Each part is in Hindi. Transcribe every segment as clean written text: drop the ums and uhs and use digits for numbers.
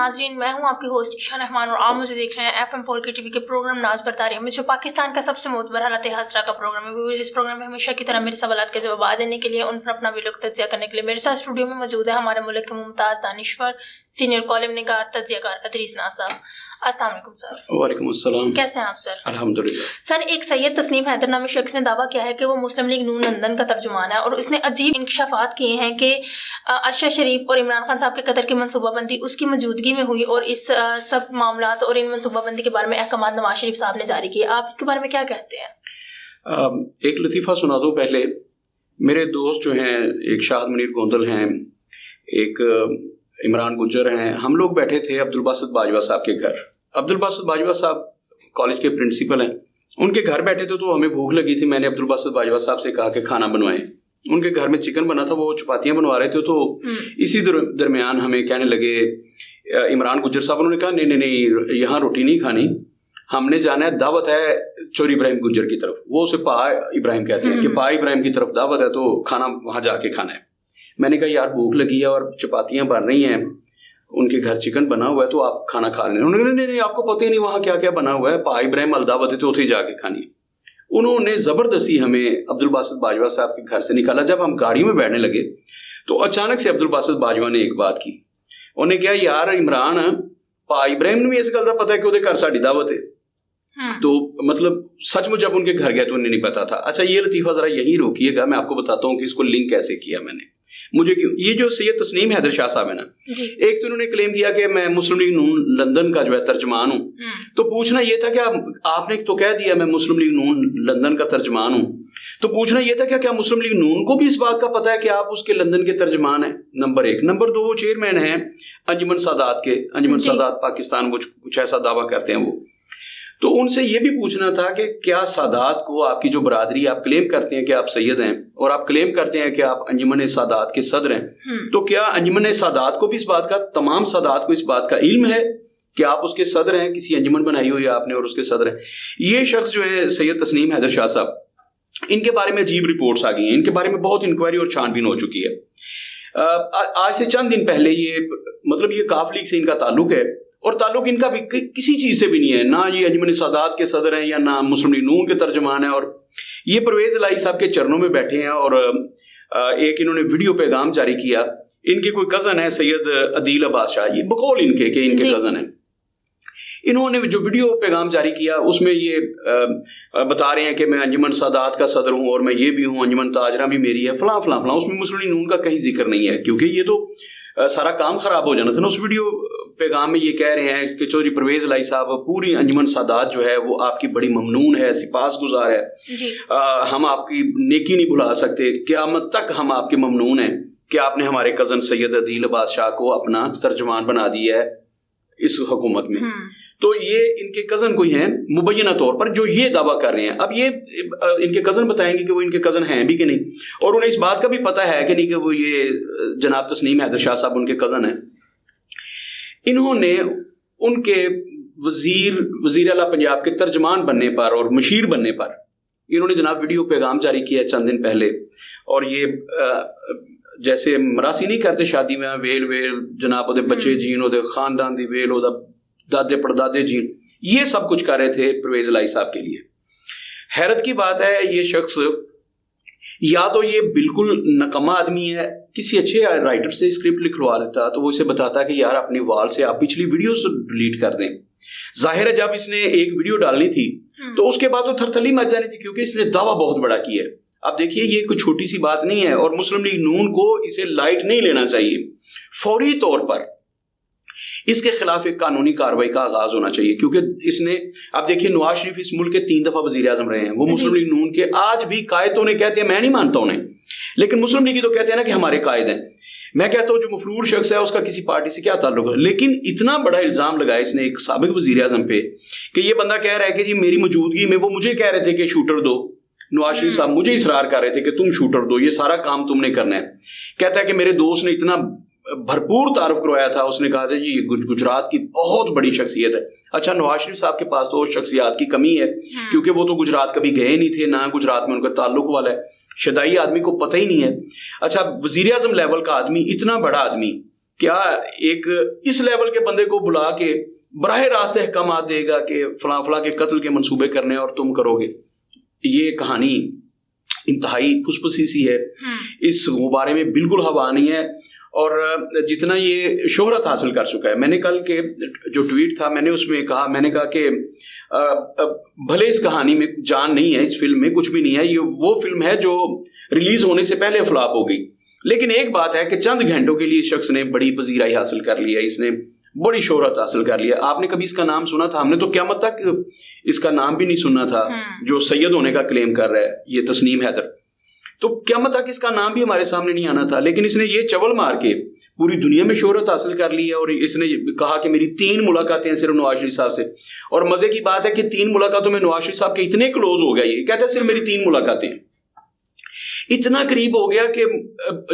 नाजरीन, मैं हूं आपकी होस्ट ईशा रहमान और आप मुझे देख रहे हैं FM4 के टीवी के प्रोग्राम नाज बरतारी में, जो पाकिस्तान का सबसे मोतबर हालत हासरा का प्रोग्राम है। व्यूअर्स, इस प्रोग्राम में हमेशा की तरह मेरे सवालात के जवाब देने के लिए, उन पर अपना भी लुत्फ तज्जिया करने के लिए मेरे साथ स्टूडियो में मौजूद है हमारे मुल्क के मुमताज़ दानिश्वर, सीनियर कॉलम निगार, तज्जियाकार अदरीस नाज साहब। अस्सलाम वालेकुम सर। वालेकुम अस्सलाम। कैसे हैं आप सर? अल्हम्दुलिल्लाह। सर, एक सैयद तस्नीम हैदर नामी शख्स ने दावा किया है कि वो मुस्लिम लीग नून लंदन का तर्जुमान है और उसने अजीब इंकशाफात किए हैं कि अरशद शरीफ और इमरान खान साहब के कत्ल की मनसूबाबंदी उसकी मौजूदगी में हुई और इस सब मामलात और इन मनसूबाबंदी के बारे में अहकामात नवाज शरीफ साहब ने जारी किए। आप इसके बारे में क्या कहते हैं? एक लतीफ़ा सुना दो। पहले मेरे दोस्त जो हैं, एक शाहद मुनीर गोंदल हैं, एक इमरान गुज्जर हैं, हम लोग बैठे थे अब्दुल बासित बाजवा साहब के घर। अब्दुल बासित बाजवा साहब कॉलेज के प्रिंसिपल हैं। उनके घर बैठे थे तो हमें भूख लगी थी। मैंने अब्दुल बासित बाजवा साहब से कहा कि खाना बनवाएं। उनके घर में चिकन बना था, वो चपातियां बनवा रहे थे। तो इसी दरमियान हमें कहने लगे, इमरान गुज्जर साहब, उन्होंने कहा नहीं, यहाँ रोटी नहीं खानी, हमने जाना है, दावत है चोर इब्राहिम गुज्जर की तरफ। वो उसे पा इब्राहिम कहते हैं कि पा इब्राहिम की तरफ दावत है, तो खाना वहां जाके खाना है। मैंने कहा यार भूख लगी है और चपातियां बन रही हैं, उनके घर चिकन बना हुआ है, तो आप खाना खा लें। उन्होंने नहीं, आपको पता ही नहीं वहाँ क्या क्या बना हुआ है, पा इब्राहिम अलदावत है तो उसे जाके खानी। उन्होंने ज़बरदस्ती हमें अब्दुल बासित बाजवा साहब के घर से निकाला। जब हम गाड़ी में बैठने लगे तो अचानक से अब्दुल बासित बाजवा ने एक बात की। उन्हें क्या, यार इमरान, पा इब्राहिम ने भी इस गल का पता है कि उहदे घर साडी दावत है। तो मतलब सचमुच जब उनके घर गए तो उन्हें नहीं पता था। अच्छा, ये लतीफ़ा ज़रा यहीं रोकिएगा, मैं आपको बताता हूँ कि इसको लिंक कैसे किया मैंने। मुझे क्यों, ये जो सैयद तस्नीम हैदर शाह साहब है ना, एक तो उन्होंने क्लेम किया कि मैं मुस्लिम लीग नून लंदन का जो है तर्जमान हूँ। तो पूछना ये था कि आपने तो कह दिया मैं मुस्लिम लीग नून लंदन का तर्जमान हूँ, तो पूछना ये था क्या मुस्लिम लीग नून को भी इस बात का पता है कि आप उसके लंदन के तर्जमान हैं? नंबर एक। नंबर दो, वो चेयरमैन हैं अंजुमन सादात के। अंजुमन सादात पाकिस्तान, कुछ ऐसा दावा करते हैं वो। तो उनसे ये भी पूछना था कि क्या सादात को, आपकी जो बरादरी, आप क्लेम करते हैं कि आप सैयद हैं और आप क्लेम करते हैं कि आप अंजुमन सादात के सदर हैं, तो क्या अंजुमन सादात को भी इस बात का, तमाम सादात को इस बात का इल्म है कि आप उसके सदर हैं? किसी अंजुमन बनाई हुई है आपने और उसके सदर हैं। ये शख्स जो है सैयद तस्नीम हैदर शाह साहब, इनके बारे में अजीब रिपोर्ट्स आ गई हैं। इनके बारे में बहुत इंक्वायरी और छानबीन हो चुकी है। आज से चंद दिन पहले ये, मतलब ये काफ लीग से इनका ताल्लुक है और ताल्लुक इनका भी किसी चीज से भी नहीं है। ना ये अंजुमन सादात के सदर हैं या ना मुस्लिम लीग नून के तर्जमान है। और ये परवेज इलाही साहब के चरणों में बैठे हैं और एक इन्होंने वीडियो पैगाम जारी किया। इनके कोई कजन है सैयद अदील अब्बास शाह, ये बकौल इनके के इनके कजन है। इन्होंने जो वीडियो पैगाम जारी किया उसमें ये बता रहे हैं कि मैं अंजुमन सादात का सदर हूँ और मैं ये भी हूँ, अंजुमन ताजरा भी मेरी है, फलां फलां फलां। उसमें मुस्लिम लीग नून का कहीं जिक्र नहीं है, क्योंकि ये तो सारा काम खराब हो जाना था ना। उस वीडियो पैगाम में ये कह रहे हैं कि चौधरी परवेज इलाही साहब, पूरी अंजुमन सादात जो है वो आपकी बड़ी ममनून है, सिपासगुजार है। हम आपकी नेकी नहीं भुला सकते, क़यामत तक हम आपके ममनून हैं कि आपने हमारे कजन सैयद अदील अब्बास शाह को अपना तर्जमान बना दिया है इस हुकूमत में। तो ये इनके कजन कोई हैं मुबैना तौर पर जो ये दावा कर रहे हैं। अब ये इनके कजन बताएंगे कि वो इनके कजन हैं भी कि नहीं, और उन्हें इस बात का भी पता है कि नहीं कि वो ये जनाब तस्नीम हैदर शाह साहब उनके कजन हैं। इन्होंने उनके वजीर आला पंजाब के तर्जमान बनने पर और मशीर बनने पर इन्होंने जनाब वीडियो पैगाम जारी किया चंद दिन पहले। और ये जैसे मरासी नहीं करते शादी में, वेल वेल जनाब ओदे बच्चे जीन, ओदे खानदान दी वेल, ओदा दादे पड़दादे जीन, ये सब कुछ कर रहे थे परवेज इलाही साहब के लिए। हैरत की बात है, ये शख्स या तो ये बिल्कुल नकमा आदमी है, किसी अच्छे राइटर से स्क्रिप्ट लिखवा लेता तो वो इसे बताता कि यार अपनी वाल से आप पिछली वीडियो से डिलीट कर दें। जाहिर है जब इसने एक वीडियो डालनी थी तो उसके बाद वो थरथली मच जानी थी, क्योंकि इसने दावा बहुत बड़ा किया है। अब देखिए, ये कोई छोटी सी बात नहीं है और मुस्लिम लीग नून को इसे लाइट नहीं लेना चाहिए। फौरी तौर पर इसके खिलाफ एक कानूनी कार्रवाई का आगाज होना चाहिए, क्योंकि इसने, अब देखिए, नवाज शरीफ इस मुल्क के 3 दफा वजीर आजम रहे हैं। वो मुस्लिम लीग नून के आज भी कायद उन्हें कहते हैं, मैं नहीं मानता उन्हें, लेकिन मुस्लिम लीग तो कहते हैं ना कि हमारे कायद हैं। मैं कहता हूं जो मफरूर शख्स है उसका किसी पार्टी से क्या ताल्लुक है, लेकिन इतना बड़ा इल्जाम लगाया इसने एक साबिक वजीर आजम पे कि ये बंदा कह रहा है कि जी मेरी मौजूदगी में वो मुझे कह रहे थे कि शूटर दो। नवाज शरीफ साहब मुझे इसरार कर रहे थे कि तुम शूटर दो, ये सारा काम तुमने करना है। कहता है कि मेरे दोस्त ने इतना भरपूर तारुफ करवाया था, उसने कहा था जी गुजरात की बहुत बड़ी शख्सियत है। अच्छा, नवाज शरीफ साहब के पास तो शख्सियत की कमी है, क्योंकि वो तो गुजरात कभी गए नहीं थे, ना गुजरात में उनका ताल्लुक वाला है, शदाई आदमी को पता ही नहीं है। अच्छा, वजीर आजम लेवल का आदमी, इतना बड़ा आदमी क्या एक इस लेवल के बंदे को बुला के बराह रास्त अहकामात देगा कि फलां फलां के कत्ल के मंसूबे करने और तुम करोगे? ये कहानी इंतहाई फुसफुसी सी है, इस गुब्बारे में बिल्कुल हवा नहीं है और जितना ये शोहरत हासिल कर चुका है। मैंने कल के जो ट्वीट था मैंने उसमें कहा, मैंने कहा कि भले इस कहानी में जान नहीं है, इस फिल्म में कुछ भी नहीं है, ये वो फिल्म है जो रिलीज होने से पहले फ्लॉप हो गई, लेकिन एक बात है कि चंद घंटों के लिए इस शख्स ने बड़ी पजीराई हासिल कर लिया, इसने बड़ी शोहरत हासिल कर लिया। आपने कभी इसका नाम सुना था? हमने तो क़यामत तक इसका नाम भी नहीं सुना था, जो सैयद होने का क्लेम कर रहा है ये तस्नीम हैदर, तो क़यामत तक इसका नाम भी हमारे सामने नहीं आना था, लेकिन इसने ये चवल मार के पूरी दुनिया में शोहरत हासिल कर ली है। और इसने कहा कि मेरी 3 मुलाकातें सिर्फ नवाज शरीफ साहब से, और मजे की बात है कि 3 मुलाकातों में नवाज शरीफ साहब के इतने क्लोज हो गया, ये कहते हैं सिर्फ मेरी 3 मुलाकातें, इतना करीब हो गया कि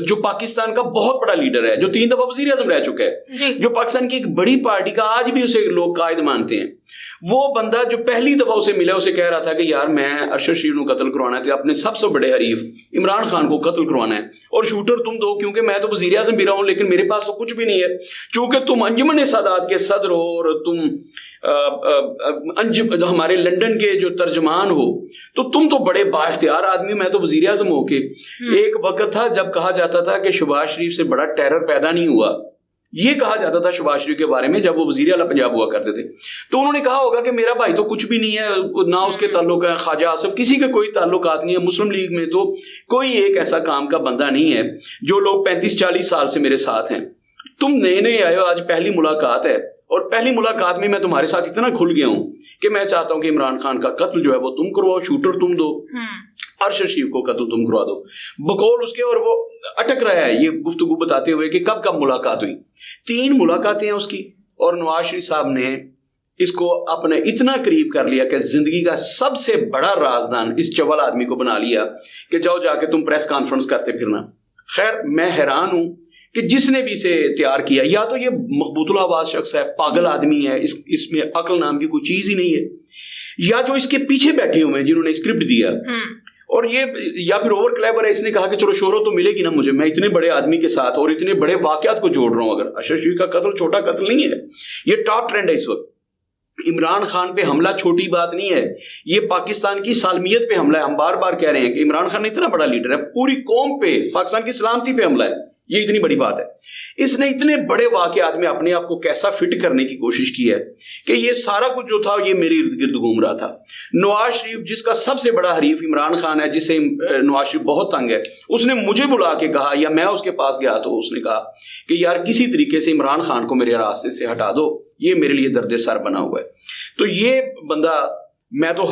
जो पाकिस्तान का बहुत बड़ा लीडर है, जो 3 दफा वजीर आजम रह चुका है, जो पाकिस्तान की एक बड़ी पार्टी का आज भी उसे लोग कायद मानते हैं, वो बंदा जो पहली दफा उसे मिला उसे कह रहा था कि यार मैं अरशद शरीफ को कत्ल करवाना है, तो अपने सबसे बड़े हरीफ इमरान खान को कत्ल करवाना है और शूटर तुम दो, क्योंकि मैं तो वजीर आजम भी रहा हूं लेकिन मेरे पास तो कुछ भी नहीं है, चूंकि तुम अंजुमन सादात के सदर हो और तुम हमारे लंदन के जो तर्जमान हो, तो तुम तो बड़े बाइख्तियार आदमी, मैं तो वजीर आजम हो के। एक वक्त था जब कहा जाता था कि शहबाज शरीफ से बड़ा टेरर पैदा नहीं हुआ, ये कहा जाता था शहबाज शरीफ के बारे में जब वो वजीर आला पंजाब हुआ करते थे। तो उन्होंने कहा होगा कि मेरा भाई तो कुछ भी नहीं है, ना उसके ताल्लुक है ख्वाजा आसिफ, किसी के कोई ताल्लुकात नहीं है, मुस्लिम लीग में तो कोई एक ऐसा काम का बंदा नहीं है, जो लोग 35-40 साल से मेरे साथ हैं, तुम नए नए आए हो, आज पहली मुलाकात है और पहली मुलाकात में मैं तुम्हारे साथ इतना खुल गया हूं कि मैं चाहता हूं कि इमरान खान का कत्ल जो है वो तुम करवाओ, शूटर तुम दो, अरशद शरीफ को कत्ल तुम करवा दो, बकौल उसके। और वो अटक रहा है ये गुफ्तगू बताते हुए कि कब कब मुलाकात हुई। 3 मुलाकातें हैं उसकी, और नवाज शरीफ साहब ने इसको अपने इतना करीब कर लिया कि जिंदगी का सबसे बड़ा राजदान इस चवल आदमी को बना लिया कि जाओ जाके तुम प्रेस कॉन्फ्रेंस करते फिरना। खैर मैं हैरान हूं कि जिसने भी इसे तैयार किया, या तो ये मखबूतुल आवाज शख्स है, पागल आदमी है, इसमें अक्ल नाम की कोई चीज ही नहीं है, या जो इसके पीछे बैठे हुए हैं जिन्होंने स्क्रिप्ट दिया, और ये या फिर ओवर क्लेवर है, इसने कहा कि चलो शोहरत तो मिलेगी ना मुझे, मैं इतने बड़े आदमी के साथ और इतने बड़े वाकयात को जोड़ रहा हूं। अगर अरशद शरीफ का कत्ल छोटा कत्ल नहीं है, ये टॉप ट्रेंड है इस वक्त। इमरान खान पे हमला छोटी बात नहीं है, ये पाकिस्तान की सालमियत पे हमला है। हम बार बार कह रहे हैं कि इमरान खान इतना बड़ा लीडर है, पूरी कौम पे, पाकिस्तान की सलामती पे हमला है, ये इतनी बड़ी बात है। इसने इतने बड़े वाकयात में अपने आप को कैसा फिट करने की कोशिश की है कि ये सारा कुछ जो था ये मेरे इर्द गिर्द घूम रहा था। नवाज शरीफ जिसका सबसे बड़ा हरीफ इमरान खान है, जिससे नवाज शरीफ बहुत तंग है, उसने मुझे बुला के कहा, या मैं उसके पास गया तो उसने कहा कि यार किसी तरीके से इमरान खान को मेरे रास्ते से हटा दो, ये मेरे लिए दर्द सर बना हुआ है। तो ये बंदा, मैं तो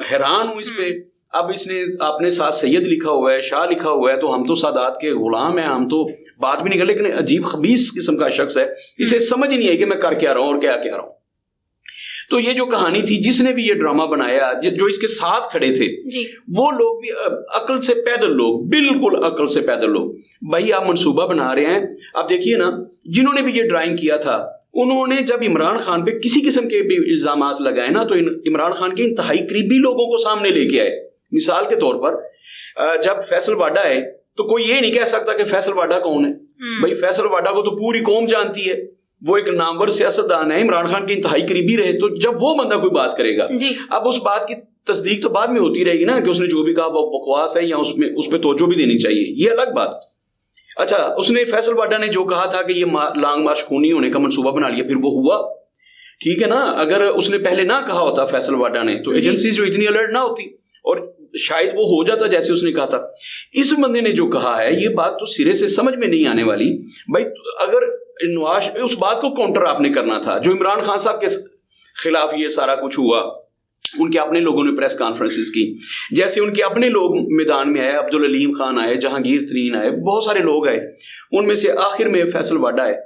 हैरान हूं इस पे। अब इसने अपने साथ सैयद लिखा हुआ है, शाह लिखा हुआ है, तो हम तो सादात के गुलाम हैं, हम तो बात भी नहीं कर, लेकिन अजीब खबीस किस्म का शख्स है, इसे समझ ही नहीं आई कि मैं कर क्या रहा हूं और क्या कह रहा हूं। तो ये जो कहानी थी, जिसने भी ये ड्रामा बनाया, जो इसके साथ खड़े थे जी, वो लोग भी अकल से पैदल लोग, बिल्कुल अकल से पैदल लोग। भाई आप मंसूबा बना रहे हैं, अब देखिए ना, जिन्होंने भी ये ड्राइंग किया था, उन्होंने जब इमरान खान पे किसी किस्म के भी इल्जामात लगाए ना, तो इमरान खान के इंतहाई करीबी लोगों को सामने लेके आए। मिसाल के तौर पर जब फैसल वाडा है, तो कोई ये नहीं कह सकता कि फैसल वाडा कौन है। भाई फैसल वाडा को तो पूरी कौम जानती है, वो एक नामवर सियासतदान है, इमरान खान के इंतहाई करीबी रहे, तो जब वो बंदा कोई बात करेगा, अब उस बात की तस्दीक तो बाद में होती रहेगी ना कि उसने जो भी कहा वो बकवास है, या उसमें उस पर तवज्जो भी देनी चाहिए, ये अलग बात। अच्छा, उसने फैसल वाडा ने जो कहा था कि ये लॉन्ग मार्च खूनी होने का मंसूबा बना लिया, फिर वो हुआ, ठीक है ना। अगर उसने पहले ना कहा होता फैसल वाडा ने, तो एजेंसी जो इतनी अलर्ट ना होती और शायद वो हो जाता जैसे उसने कहा था। इस बंदे ने जो कहा है, ये बात तो सिरे से समझ में नहीं आने वाली। भाई अगर नवाज, उस बात को काउंटर आपने करना था जो इमरान खान साहब के खिलाफ ये सारा कुछ हुआ, उनके अपने लोगों ने प्रेस कॉन्फ्रेंसेस की, जैसे उनके अपने लोग मैदान में आए, अब्दुल अलीम खान आए, जहांगीर तरीन आए, बहुत सारे लोग आए, उनमें से आखिर में फैसल वाडा आए।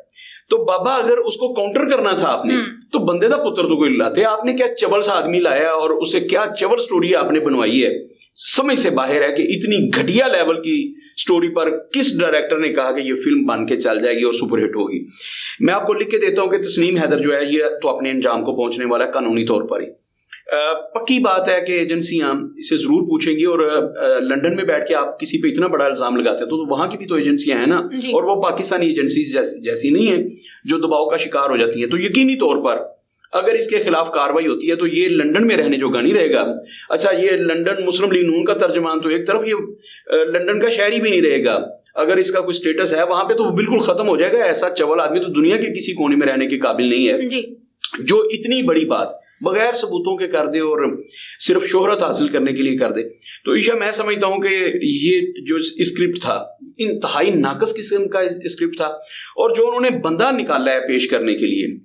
तो बाबा अगर उसको काउंटर करना था आपने, तो बंदे दा पुत्र तो कोई लाते, आपने क्या चवल सा आदमी लाया और उसे क्या चवल स्टोरी आपने बनवाई है। समझ से बाहर है कि इतनी घटिया लेवल की स्टोरी पर किस डायरेक्टर ने कहा कि ये फिल्म बन के चल जाएगी और सुपरहिट होगी। मैं आपको लिख के देता हूं कि तस्नीम हैदर जो है, ये तो अपने अंजाम को पहुंचने वाला है कानूनी तौर पर ही, पक्की बात है कि एजेंसियां इसे जरूर पूछेंगी, और लंदन में बैठ के आप किसी पे इतना बड़ा इल्जाम लगाते हो तो वहां की भी तो एजेंसियां हैं ना, और वो पाकिस्तानी एजेंसी जैसी नहीं है जो दबाव का शिकार हो जाती है। तो यकीनी तौर पर अगर इसके खिलाफ कार्रवाई होती है तो ये लंदन में रहने जोगा नहीं रहेगा। अच्छा, ये लंदन मुस्लिम लीग नून का तर्जमान तो एक तरफ, ये लंदन का शहरी भी नहीं रहेगा। अगर इसका कोई स्टेटस है वहां पे तो वो बिल्कुल खत्म हो जाएगा। ऐसा चवल आदमी तो दुनिया के किसी कोने में रहने के काबिल नहीं है जी, जो इतनी बड़ी बात बगैर सबूतों के कर दे और सिर्फ शोहरत हासिल करने के लिए कर दे। तो ईशा, मैं समझता हूं कि ये जो स्क्रिप्ट था इंतहाई नाकस किस्म का स्क्रिप्ट था, और जो उन्होंने बंदा निकाला है पेश करने के लिए,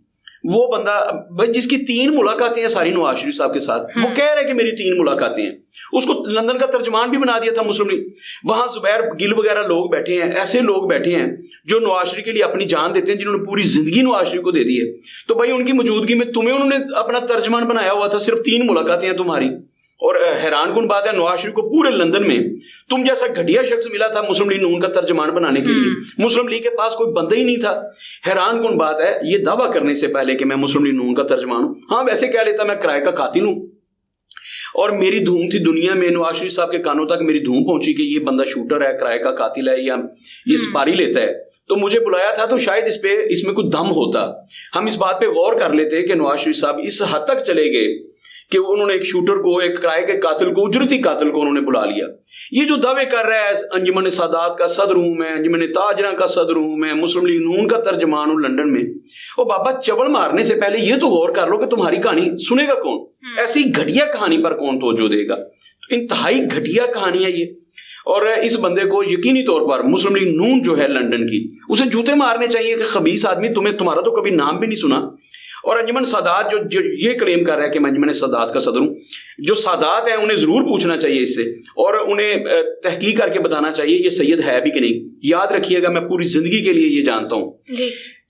वो बंदा जिसकी 3 मुलाकातें हैं सारी नवाज शरीफ साहब के साथ, वो कह रहा है कि मेरी 3 मुलाकातें हैं, उसको लंदन का तर्जमान भी बना दिया था मुस्लिम लीग। वहां जुबैर गिल वगैरह लोग बैठे हैं, ऐसे लोग बैठे हैं जो नवाज शरीफ के लिए अपनी जान देते हैं, जिन्होंने पूरी जिंदगी नवाज शरीफ को दे दी है। तो भाई उनकी मौजूदगी में तुम्हें उन्होंने अपना तर्जमान बनाया हुआ था, सिर्फ 3 मुलाकातें हैं तुम्हारी। और हैरानकुन बात है, नवाज शरीफ को पूरे लंदन में तुम जैसा घटिया शख्स मिला था मुस्लिम लीग नून का तर्जमान बनाने के लिए। मुस्लिम लीग के पास कोई बंदा ही नहीं था। हैरानकुन बात है, ये दावा करने से पहले कि मैं मुस्लिम लीग नून का तर्जमान हूं, हाँ वैसे कह लेता मैं किराए का कातिल हूं, और मेरी धूम थी दुनिया में, नवाज शरीफ साहब के कानों तक मेरी धूम पहुंची कि ये बंदा शूटर है, किराए का कातिल है, या ये सपारी लेता है, तो मुझे बुलाया था तो शायद इसमें कुछ दम होता। हम इस बात पे गौर कर लेते कि नवाज शरीफ साहब इस हद तक चले गए कि उन्होंने एक शूटर को, एक किराए के कातिल को, उजरती कातिल को उन्होंने बुला लिया। ये जो दावे कर रहा है अंजुमन सादात का सदर हूं मैं, अंजुमन ताजरा का सदर हूं मैं, मुस्लिम लीग नून का तर्जमान हूं लंदन में, और बाबा चवल मारने से पहले ये तो गौर कर लो कि तुम्हारी कहानी सुनेगा कौन, ऐसी घटिया कहानी पर कौन तवज्जो देगा। इंतहाई घटिया कहानी है ये, और इस बंदे को यकीनी तौर पर मुस्लिम लीग नून जो है लंदन की, उसे जूते मारने चाहिए कि खबीस आदमी, तुम्हारा तो कभी नाम भी नहीं सुना। और अंजुमन सादात जो ये क्लेम कर रहा है कि मैं अंजुमन सादात का सदर हूं, जो सादात है उन्हें जरूर पूछना चाहिए इससे, और उन्हें तहकीक करके बताना चाहिए ये सैयद है भी कि नहीं। याद रखिएगा, मैं पूरी जिंदगी के लिए ये जानता हूं,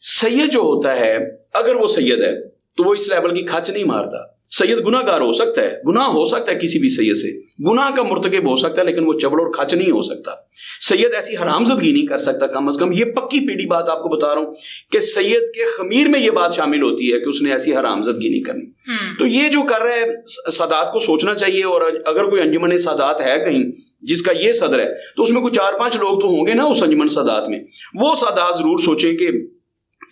सैयद जो होता है अगर वो सैयद है तो वो इस लेवल की खच नहीं मारता। सैयद गुनाहगार हो सकता है, गुनाह हो सकता है किसी भी सैयद से, गुनाह का मुर्तकिब हो सकता है, लेकिन वो चबड़ और खच नहीं हो सकता। सैयद ऐसी हरामजदगी नहीं कर सकता कम से कम। ये पक्की पीढ़ी बात आपको बता रहा हूं कि सैयद के खमीर में ये बात शामिल होती है कि उसने ऐसी हरामजदगी नहीं करनी। तो ये जो कर रहा है सादात को सोचना चाहिए, और अगर कोई अंजुमन सादात है कहीं जिसका ये सदर है तो उसमें कोई 4-5 लोग तो होंगे ना उस अंजुमन सादात में। वो सादात जरूर सोचे कि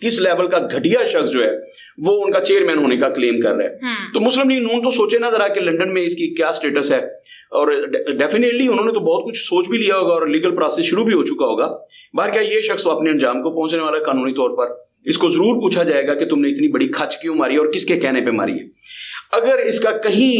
किस लेवल का घटिया शख्स जो है वो उनका चेयरमैन होने का क्लेम कर रहा है। तो मुस्लिम लीग नून तो सोचे ना जरा कि लंदन में इसकी क्या स्टेटस है, और डेफिनेटली उन्होंने तो बहुत कुछ सोच भी लिया होगा और लीगल प्रोसेस शुरू भी हो चुका होगा। बाहर क्या ये शख्स तो अपने अंजाम को पहुंचने वाला है कानूनी तौर पर, इसको जरूर पूछा जाएगा कि तुमने इतनी बड़ी खच क्यों मारी और किसके कहने पर मारी है। अगर इसका कहीं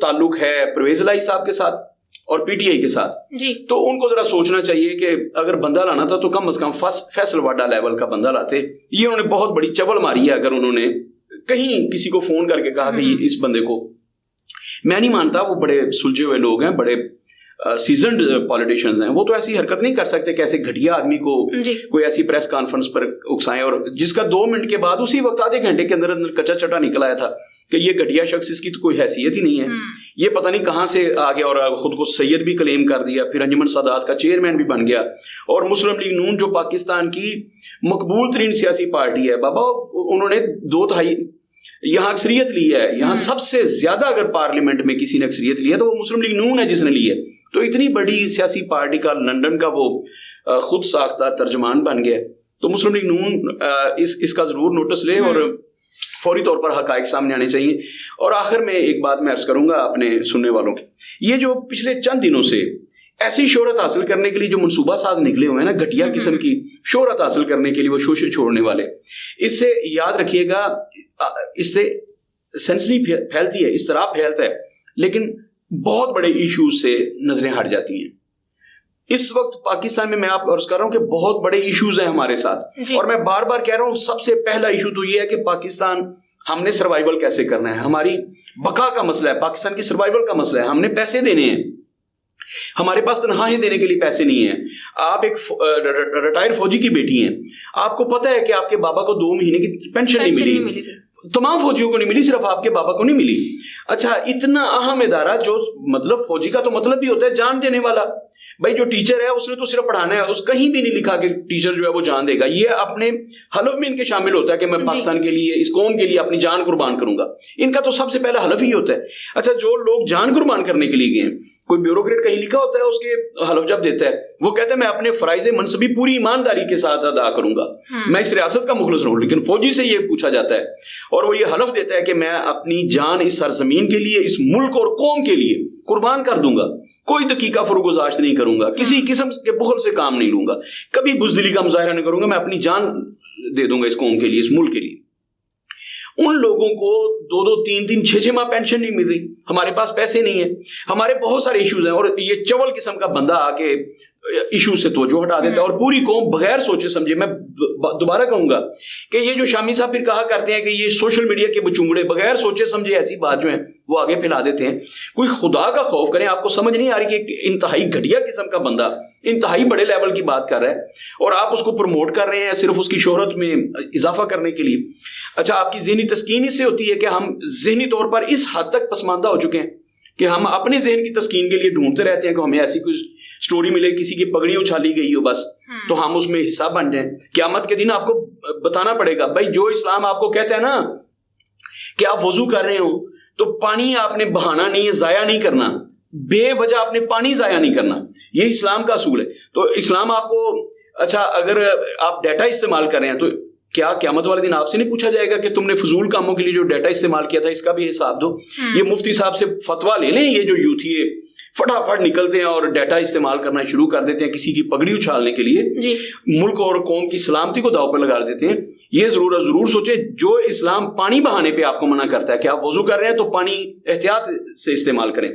ताल्लुक है परवेज इलाही साहब के साथ और पीटीआई के साथ जी, तो उनको जरा सोचना चाहिए कि अगर बंदा लाना था तो कम से कम फैसल वाडा लेवल का बंदा लाते। ये उन्होंने बहुत बड़ी चवल मारी है अगर उन्होंने कहीं किसी को फोन करके कहा कि इस बंदे को, मैं नहीं मानता, वो बड़े सुलझे हुए लोग हैं, बड़े सीजन्ड पॉलिटिशियंस हैं, वो तो ऐसी हरकत नहीं कर सकते कैसे घटिया आदमी को कोई ऐसी प्रेस कॉन्फ्रेंस पर उकसाएं, और जिसका 2 मिनट के बाद उसी वक्त आधे घंटे के अंदर कच्चा चटा निकल आया था कि ये घटिया शख्स, इसकी तो कोई हैसियत ही नहीं है, ये पता नहीं कहां से आ गया और खुद को सैयद भी क्लेम कर दिया, फिर अंजुमन सादात का चेयरमैन भी बन गया। और मुस्लिम लीग नून जो पाकिस्तान की मकबूल तरीन सियासी पार्टी है बाबा, उन्होंने 2/3 यहाँ अक्सरियत ली है। यहाँ सबसे ज्यादा अगर पार्लियामेंट में किसी ने अक्सरियत ली है तो वो मुस्लिम लीग नून है जिसने ली है। तो इतनी बड़ी सियासी पार्टी का लंदन का वो खुद साख्ता तर्जमान बन गया। तो मुस्लिम लीग नून इसका जरूर नोटिस ले और फौरी तौर पर हकाइक सामने आने चाहिए। और आखिर में एक बात मैं अर्ज करूंगा अपने सुनने वालों की, ये जो पिछले चंद दिनों से ऐसी शोहरत हासिल करने के लिए जो मनसूबा साज निकले हुए हैं ना, घटिया किस्म की शोहरत हासिल करने के लिए वो शोशे छोड़ने वाले, इससे याद रखिएगा, इससे सेंसनी फैलती है, इस्तराब फैलता है, लेकिन बहुत बड़े इश्यूज से नजरें हट जाती हैं। इस वक्त पाकिस्तान में मैं आपको अर्ज कर रहा हूं कि बहुत बड़े इश्यूज हैं हमारे साथ, और मैं बार बार कह रहा हूं सबसे पहला इशू तो ये है कि पाकिस्तान, हमने सर्वाइवल कैसे करना है, हमारी बका का मसला है, पाकिस्तान की सर्वाइवल का मसला है। हमने पैसे देने हैं, हमारे पास तनख्वाहें देने के लिए पैसे नहीं है। आप एक रिटायर्ड फौजी की बेटी हैं, आपको पता है कि आपके बाबा को 2 महीने की पेंशन नहीं मिली, तमाम फौजियों को नहीं मिली, सिर्फ आपके बाबा को नहीं मिली। अच्छा, इतना अहम इदारा जो, मतलब फौजी का तो मतलब भी होता है जान देने वाला, भाई जो टीचर है उसने तो सिर्फ पढ़ाना है, उस कहीं भी नहीं लिखा कि टीचर जो है वो जान देगा। ये अपने हलफ में इनके शामिल होता है कि मैं पाकिस्तान के लिए, इस कौम के लिए अपनी जान कुर्बान करूंगा। इनका तो सबसे पहला हलफ ही होता है। अच्छा, जो लोग जान कुर्बान करने के लिए गए हैं, कोई ब्यूरोक्रेट कहीं लिखा होता है उसके हलफ जब देता है वो कहता है मैं अपने फराइज मनसबी पूरी ईमानदारी के साथ अदा करूंगा, मैं इस रियासत का मुखलिस रहूं। लेकिन फौजी से ये पूछा जाता है और वो ये हलफ देता है कि मैं अपनी जान इस सरजमीन के लिए, इस मुल्क और कौम के लिए कुर्बान कर दूंगा, कोई दकीका फरोगुजाश्त नहीं करूंगा, किसी किस्म के बुखल से काम नहीं लूंगा, कभी बुज़दिली का मुजाहरा नहीं करूंगा, मैं अपनी जान दे दूंगा इस कौम के लिए, इस मुल्क के लिए। उन लोगों को 2-2, 3-3, 6-6 माह पेंशन नहीं मिल रही। हमारे पास पैसे नहीं है, हमारे बहुत सारे इश्यूज हैं, और ये चवल किस्म का बंदा आके इशू से तवज्जो हटा देता है और पूरी कौम बगैर सोचे समझे। मैं दोबारा कहूंगा कि ये जो शामी साहब फिर कहा करते हैं कि ये सोशल मीडिया के बचूंगड़े बगैर सोचे समझे ऐसी बात जो है वो आगे फैला देते हैं। कोई खुदा का खौफ करें। आपको समझ नहीं आ रही कि इंतहाई घटिया किस्म का बंदा इंतहाई बड़े लेवल की बात कर रहा है और आप उसको प्रमोट कर रहे हैं सिर्फ उसकी शोहरत में इजाफा करने के लिए। अच्छा, आपकी ज़हनी तस्कीन इससे होती है कि हम ज़हनी तौर पर इस हद तक पसमानदा हो चुके हैं कि हम अपने जहन की तस्कीन के लिए ढूंढते रहते हैं कि हमें ऐसी कोई स्टोरी मिले, किसी की पगड़ी उछाली गई हो बस, तो हम उसमें हिस्सा बन जाएं। क़यामत के दिन आपको बताना पड़ेगा भाई, जो इस्लाम आपको कहता है ना कि आप वजू कर रहे हो तो पानी आपने बहाना नहीं है, जाया नहीं करना, बेवजह आपने पानी जाया नहीं करना, ये इस्लाम का असूल है। तो इस्लाम आपको, अच्छा अगर आप डाटा इस्तेमाल कर रहे हैं तो क्या क़यामत वाले दिन आपसे नहीं पूछा जाएगा कि तुमने फजूल कामों के लिए जो डाटा इस्तेमाल किया था इसका भी हिसाब दो? ये मुफ्ती साहब से फतवा ले लें। ये जो यूथ ये फटाफट निकलते हैं और डाटा इस्तेमाल करना शुरू कर देते हैं किसी की पगड़ी उछालने के लिए, मुल्क और कौम की सलामती को दाव पर लगा देते हैं। ये जरूर सोचे, जो इस्लाम पानी बहाने पे आपको मना करता है कि आप वजू कर रहे हैं तो पानी एहतियात से इस्तेमाल करें,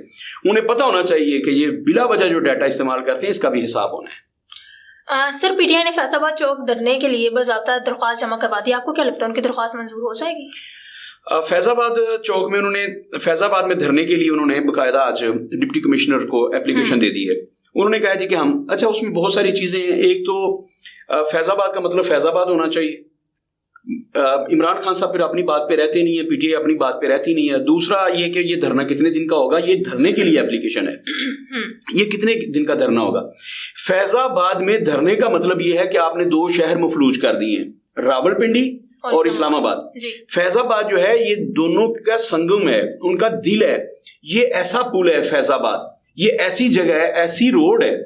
उन्हें पता होना चाहिए कि ये बिला वजह जो डाटा इस्तेमाल करते हैं इसका भी हिसाब होना है। सर, पीटीआई ने फैसलाबाद चौक धरने के लिए बाज़ाब्ता दरख्वास्त जमा करवा दी, आपको क्या लगता है उनकी दरख्वास्त मंजूर हो जाएगी? फैजाबाद चौक में उन्होंने, फैजाबाद में धरने के लिए उन्होंने बाकायदा आज डिप्टी कमिश्नर को एप्लीकेशन दे दी है। उन्होंने कहा थी कि हम, अच्छा उसमें बहुत सारी चीज़ें हैं। एक तो फैजाबाद का मतलब फैजाबाद होना चाहिए। इमरान खान साहब फिर अपनी बात पे रहते नहीं है, पीटीआई अपनी बात पे रहती नहीं है। दूसरा ये कि ये धरना कितने दिन का होगा, ये धरने के लिए एप्लीकेशन है, ये कितने दिन का धरना होगा। फैजाबाद में धरने का मतलब ये है कि आपने 2 शहर मफलूज कर दिए, रावलपिंडी और इस्लामाबाद। फैजाबाद जो है ये दोनों का संगम है, उनका दिल है। ये ऐसा पुल है फैजाबाद, ये ऐसी जगह है, ऐसी रोड है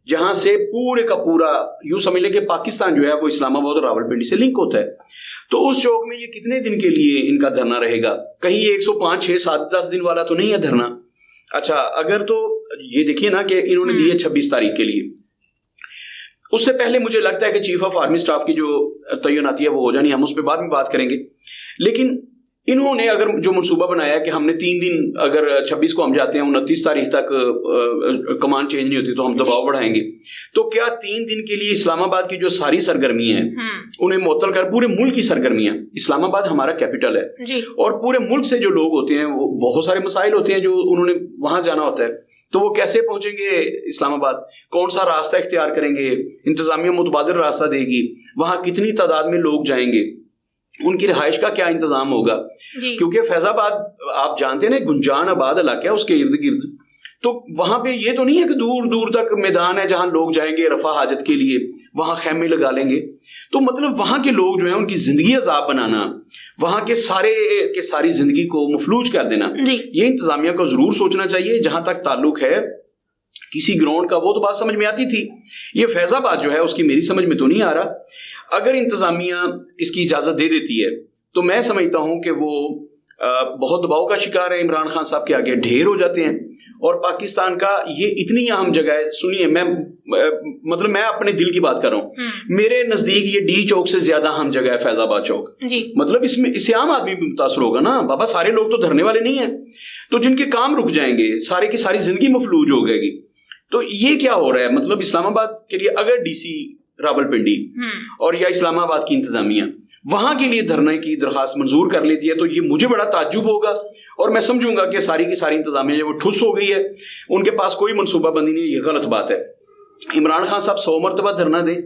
जहां से पूरे का पूरा यूं समझ लें कि पाकिस्तान जो है वो इस्लामाबाद और रावलपिंडी से लिंक होता है। तो उस चौक में ये कितने दिन के लिए इनका धरना रहेगा? कहीं 105, 6, 7, 10 दिन वाला तो नहीं है धरना। अच्छा, अगर तो ये देखिए ना कि इन्होंने दिए 26 तारीख के लिए, उससे पहले मुझे लगता है कि चीफ ऑफ आर्मी स्टाफ की जो तैनाती है वो हो जानी, हम उस पर बाद में बात करेंगे। लेकिन इन्होंने अगर जो मंसूबा बनाया कि हमने 3 दिन, अगर 26 को हम जाते हैं 29 तारीख तक कमांड चेंज नहीं होती तो हम दबाव बढ़ाएंगे, तो क्या 3 दिन के लिए इस्लामाबाद की जो सारी सरगर्मी है उन्हें मुअत्तल कर, पूरे मुल्क की सरगर्मियां, इस्लामाबाद हमारा कैपिटल है जी, और पूरे मुल्क से जो लोग होते हैं वो बहुत सारे मसाइल होते हैं जो उन्होंने वहां जाना होता है, तो वो कैसे पहुंचेंगे इस्लामाबाद, कौन सा रास्ता इख्तियार करेंगे, इंतजामिया मुतबादिल रास्ता देगी, वहां कितनी तादाद में लोग जाएंगे, उनकी रिहाइश का क्या इंतजाम होगा, क्योंकि फैजाबाद आप जानते हैं ना गुंजान आबाद इलाका है उसके इर्द गिर्द, तो वहां पे ये तो नहीं है कि दूर दूर तक मैदान है जहां लोग जाएंगे रफा हाजत के लिए, वहां खैमे लगा लेंगे। तो मतलब वहां के लोग जो है उनकी जिंदगी अजाब बनाना, वहां के सारी जिंदगी को मफलूज कर देना, ये इंतजामिया को जरूर सोचना चाहिए। जहां तक ताल्लुक है किसी ग्राउंड का, वो तो बात समझ में आती थी, ये फैजाबाद जो है उसकी मेरी समझ में तो नहीं आ रहा। अगर इंतजामिया इसकी इजाजत दे देती है तो मैं समझता हूं कि वो बहुत दबाव का शिकार है, इमरान खान साहब के आगे ढेर हो जाते हैं। और पाकिस्तान का ये इतनी अहम जगह है, सुनिए मैं अपने दिल की बात कर रहा हूँ, मेरे नजदीक ये डी चौक से ज्यादा अहम जगह है फैजाबाद चौक जी। मतलब इससे आम आदमी भी मुतासर होगा ना बाबा, सारे लोग तो धरने वाले नहीं है, तो जिनके काम रुक जाएंगे, सारे की सारी जिंदगी मफलूज हो जाएगी। तो ये क्या हो रहा है, मतलब इस्लामाबाद के लिए अगर डीसी रावलपिंडी और या इस्लामाबाद की इंतजामिया वहां के लिए धरने की दरखास्त मंजूर कर लेती है तो ये मुझे बड़ा ताज्जुब होगा और मैं समझूंगा कि सारी की सारी इंतजामिया जो वो ठुस हो गई है, उनके पास कोई मनसूबाबंदी नहीं है। ये गलत बात है। इमरान खान साहब 100 मरतबा धरना दें,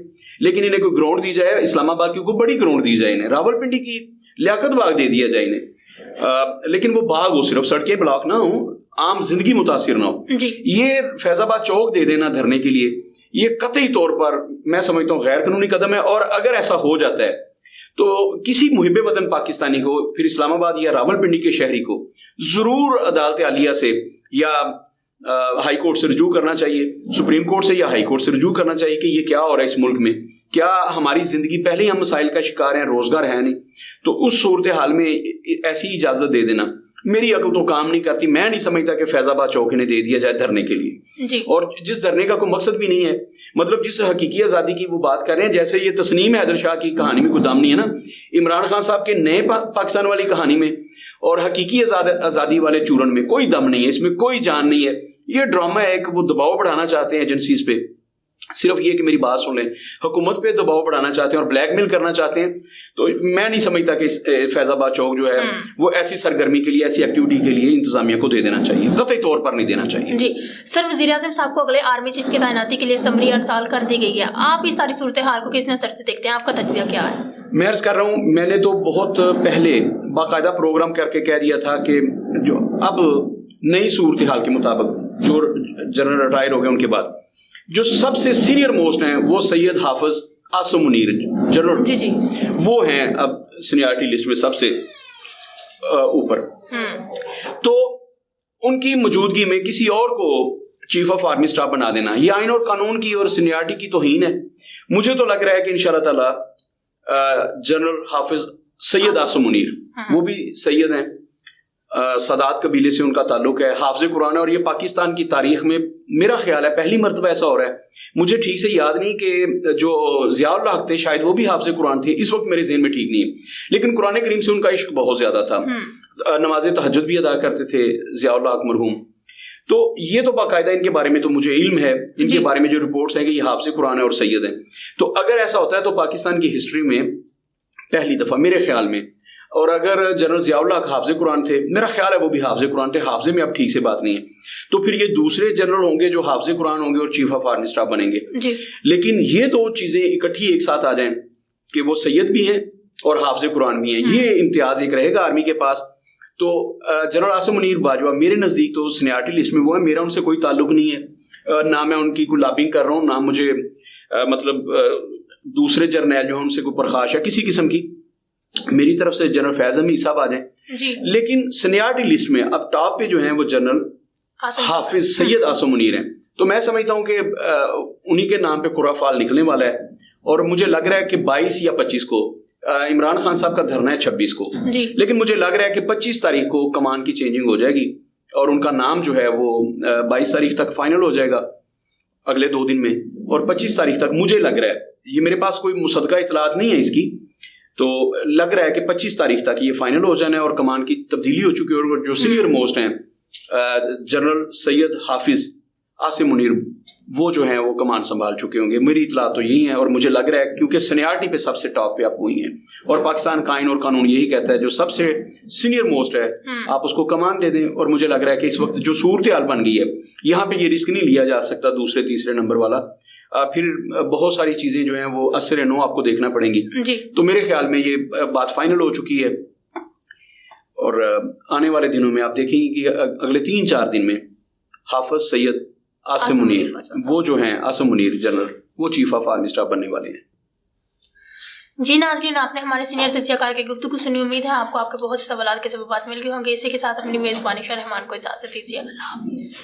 लेकिन इन्हें कोई ग्राउंड दी जाए, इस्लामाबाद की कोई बड़ी ग्राउंड दी जाए, इन्हें रावलपिंडी की लियाकत बाग दे दिया जाए इन्हें, लेकिन वो बाग हो, सिर्फ सड़कें ब्लॉक ना हो, आम जिंदगी मुतासिर ना हो। जी। ये फैजाबाद चौक दे देना धरने के लिए, ये कतई तौर पर मैं समझता हूँ गैर कानूनी कदम है। और अगर ऐसा हो जाता है तो किसी मुहिब वतन पाकिस्तानी को, फिर इस्लामाबाद या रावलपिंडी के शहरी को जरूर अदालत आलिया से या हाई कोर्ट से रुजू करना चाहिए, सुप्रीम कोर्ट से या हाई कोर्ट से रुजू करना चाहिए कि ये क्या हो रहा है इस मुल्क में, क्या हमारी जिंदगी पहले ही हम मसाइल का शिकार हैं, रोजगार है नहीं, तो उस सूरत हाल में ऐसी इजाजत दे देना मेरी अकल तो काम नहीं करती। मैं नहीं समझता कि फैजाबाद चौक इन्हें दे दिया जाए धरने के लिए जी। और जिस धरने का कोई मकसद भी नहीं है, मतलब जिस हकीकी आज़ादी की वो बात कर रहे हैं, जैसे ये तस्नीम हैदर शाह की कहानी में कोई दम नहीं है ना, इमरान खान साहब के नए पाकिस्तान वाली कहानी में और हकीकी आज़ादी वाले चूरन में कोई दम नहीं है, इसमें कोई जान नहीं है। ये ड्रामा है कि वो दबाव बढ़ाना चाहते हैं एजेंसीज पे, सिर्फ ये कि मेरी बात सुन लें, हुकूमत पे दबाव बढ़ाना चाहते हैं और ब्लैकमेल करना चाहते हैं। तो मैं नहीं समझता कि फैजाबाद चौक जो है वो ऐसी सरगर्मी के लिए, ऐसी एक्टिविटी के लिए इंतजामिया को दे देना चाहिए, कतई तौर पर नहीं देना चाहिए। जी सर, वज़ीर आज़म साहब को अगले आर्मी चीफ की तैनाती के लिए समरी अरसाल कर दी गई है। आप इस सारी सूरत हाल को किस नज़र से देखते हैं, आपका तज्जिया क्या है? मैं अर्ज कर रहा हूँ, मैंने तो बहुत पहले बाकायदा प्रोग्राम करके कह दिया था कि जो अब नई सूरत हाल के मुताबिक जो जनरल रिटायर हो गए उनके बाद जो सबसे सीनियर मोस्ट हैं वो सैयद हाफिज आसिम मुनीर जनरल जी, वो हैं अब सीनियरिटी लिस्ट में सबसे ऊपर। तो उनकी मौजूदगी में किसी और को चीफ ऑफ आर्मी स्टाफ बना देना ये आइन और कानून की और सीनियरिटी की तौहीन है। मुझे तो लग रहा है कि इंशाल्लाह ताला जनरल हाफिज सैयद आसिम मुनीर, वो भी सैयद हैं, सदात कबीले से उनका ताल्लुक है, हाफिज कुरान है, और ये पाकिस्तान की तारीख में मेरा ख्याल है पहली मरतबा ऐसा हो रहा है। मुझे ठीक से याद नहीं कि जो ज़ियाउल हक थे शायद वो भी हाफिज कुरान थे, इस वक्त मेरे ज़हन में ठीक नहीं है, लेकिन कुरान करीम से उनका इश्क बहुत ज्यादा था। नमाज तहज्जुद भी अदा करते थे ज़ियाउल हक मरहूम। तो ये तो बाकायदा इनके बारे में तो मुझे इल्म है, इनके बारे में जो रिपोर्ट्स हैं कि ये हाफिज कुरान है और सैयद हैं। तो अगर ऐसा होता है तो पाकिस्तान की हिस्ट्री में पहली दफा मेरे ख्याल में, और अगर जनरल ज़ियाउल हक हाफिज कुरान थे, मेरा ख्याल है वो भी हाफिज कुरान थे, हाफिज में अब ठीक से बात नहीं है, तो फिर ये दूसरे जनरल होंगे जो हाफिज कुरान होंगे और चीफ ऑफ आर्मी स्टाफ बनेंगे जी। लेकिन ये दो चीजें इकट्ठी एक साथ आ जाएं कि वो सैयद भी हैं और हाफिज कुरान भी हैं, ये इम्तियाज एक रहेगा आर्मी के पास। तो जनरल आसिम मुनीर बाजवा मेरे नज़दीक तो सीनियरिटी लिस्ट में वो है, मेरा उनसे कोई ताल्लुक नहीं है, ना मैं उनकी कोई लॉबिंग कर रहा हूँ, ना मुझे मतलब दूसरे जर्नैल जो है उनसे कोई परखाश है किसी किस्म की। मेरी तरफ से जनरल फैज अहमद साहब आ जाए, लेकिन सीनियरिटी लिस्ट में अब टॉप पे जो है वो जनरल हाफिज सैयद आसिम मुनीर हैं। तो मैं समझता हूँ कि उन्हीं के नाम पे कुराफाल निकलने वाला है, और मुझे लग रहा है कि 22 या 25 को इमरान खान साहब का धरना है 26 को, लेकिन मुझे लग रहा है कि 25 तारीख को कमान की चेंजिंग हो जाएगी और उनका नाम जो है वो 22 तारीख तक फाइनल हो जाएगा अगले 2 दिन में, और 25 तारीख तक मुझे लग रहा है, ये मेरे पास कोई मुसद्दका इतलात नहीं है इसकी, तो लग रहा है कि 25 तारीख तक ये फाइनल हो जाना है और कमान की तब्दीली हो चुकी है, और जो सीनियर मोस्ट हैं जनरल सैयद हाफिज आसिम मुनीर वो जो हैं वो कमान संभाल चुके होंगे, मेरी इतला तो यही है। और मुझे लग रहा है क्योंकि सीनियरिटी पे सबसे टॉप पे आप हुई हैं, और पाकिस्तान का आइन और कानून यही कहता है जो सबसे सीनियर मोस्ट है आप उसको कमान दे दें, और मुझे लग रहा है कि इस वक्त जो सूरत हाल बन गई है यहाँ पे ये रिस्क नहीं लिया जा सकता दूसरे तीसरे नंबर वाला, फिर बहुत सारी चीजें जो हैं वो असर नो आपको देखना पड़ेंगी जी। तो मेरे ख्याल में ये बात फाइनल हो चुकी है, और आने वाले दिनों में आप देखेंगे कि अगले 3-4 दिन में हाफिज सैयद आसिम मुनीर वो जो हैं आसिम मुनीर जनरल वो चीफ ऑफ आर्मी स्टाफ बनने वाले हैं। जी नाज़रीन, आपने हमारे सीनियर तज्जियाकार की गुफ्तगू सुनी, उम्मीद है आपको आपके बहुत से सवाल के जवाब मिल गए होंगे। इसी के साथ अपनी मेज़बानी शाह रहमान को इजाज़त दीजिए। अल्लाह हाफिज़।